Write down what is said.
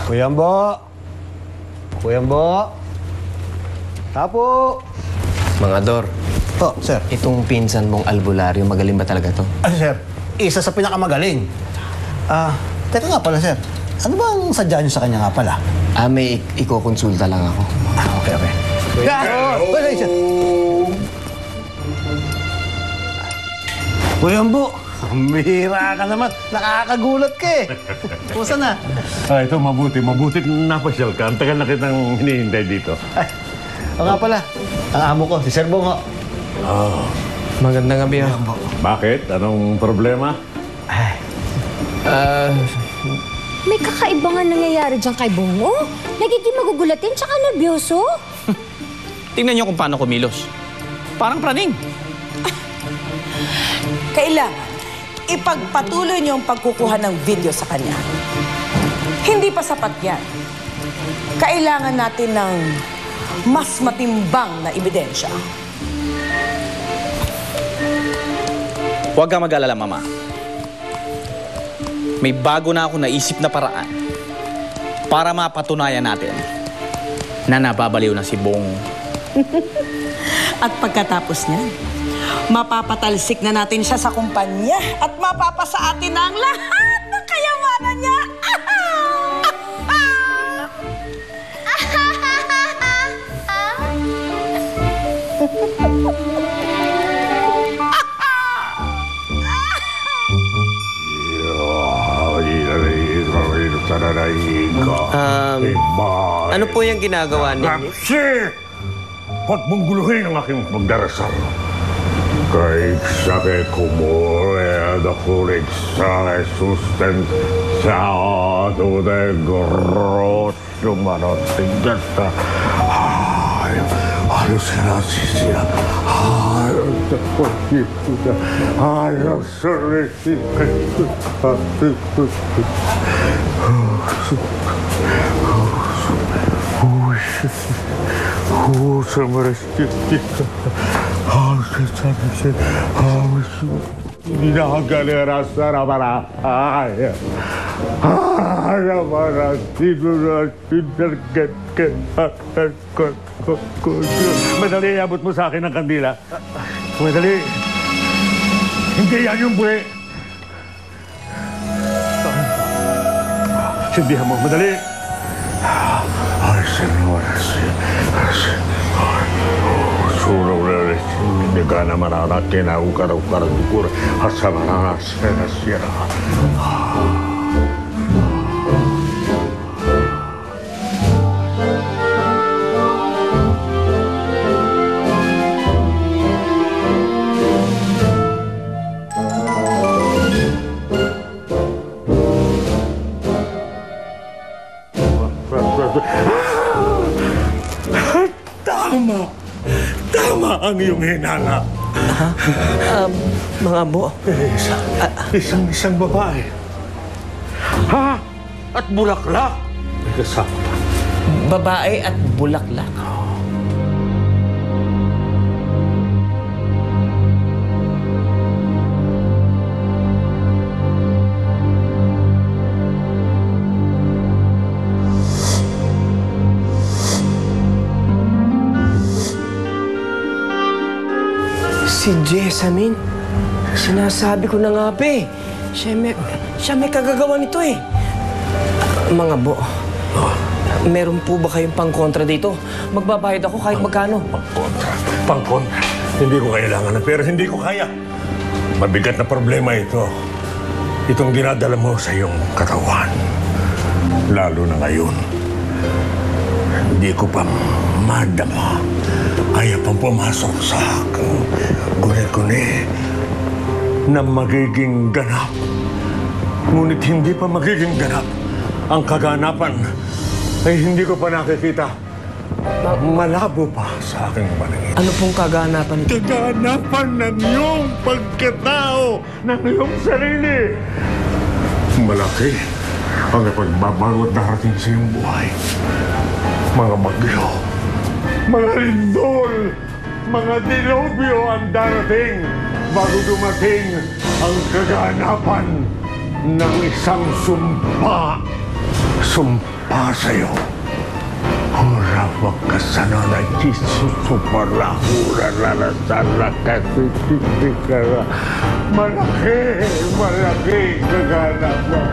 Kuyambo! Kuyambo! Tapo! Mga Dor, Oh, sir. itong pinsan mong albularyo, magaling ba talaga to? Sir, isa sa pinakamagaling. Teka nga pala, sir. Ano bang sadya niyo sa kanya nga pala? May ikokonsulta lang ako. Okay. Wala, sir. Kuyambo! Mira ka naman. Nakakagulat ka eh. Kumusta na? Ito mabuti na napasyal ka. Ang tagal na kitang hinihintay dito. Ay, nga pala. Ang amo ko, si Sir Bongo. Magandang gabi, Bakit? Anong problema? May kakaiba nga nangyayari dyan kay Bongo. Nagiging magugulatin tsaka nervyoso. Tingnan niyo kung paano kumilos. Parang praning. Kailangan ipagpatuloy niyo ang pagkukuha ng video sa kanya. Hindi pa sapat yan. Kailangan natin ng mas matimbang na ebidensya. Huwag kang mag-alala, Mama. May bago na ako naisip na paraan para mapatunayan natin na nababaliw na si Bong. At pagkatapos niyan, mapapatalsik na natin siya sa kumpanya at mapapasa atin na ang lahat ng kayamanan niya. Ano po yung ginagawa ninyo? Rapsi! Huwag mong guluhin ang aking magdarasal. Kay sabi ko mo, dakulig sa sustensado de grosso manotigas na halusinasisya. Madali, abot mo sa akin ang kandila. Madali. Hindi yan yung buwi. Sindihan mo, madali. Ay, señores. Solo le hindi ka na mananakin na ukar-ukar dukur hasa mananasya. Tama ang iyong hinala. Mga abo. Isang babae. Ha? At bulaklak. May kasama pa. Babae at bulaklak. Si Jessamine. Sinasabi ko na nga ba eh. Siya may kagagawa nito eh. Mga bo, meron po ba kayong pangkontra dito? Magbabayad ako kahit magkano. Pangkontra. Hindi ko kailangan ng pera. Hindi ko kaya. Mabigat na problema ito. Itong dinadala mo sa iyong katawan. Lalo na ngayon. Hindi ko pa madama. Kaya pang pumasok sa aking guni-guni na magiging ganap. Ngunit hindi pa magiging ganap. Ang kaganapan ay hindi ko pa nakikita. Malabo pa sa aking paningin. Ano pong kaganapan ito? Kaganapan ng iyong pagkatao, ng iyong sarili. Malaki ang pagbabago at darating sa iyong buhay. Mga bagyo, mga lindol, mga dilubyo ang darating bago dumating ang kaganapan ng isang sumpa. sumpa sa'yo. Hura magkasana na isusupara. Hura na sana kasi ka na. Malaki kaganapan.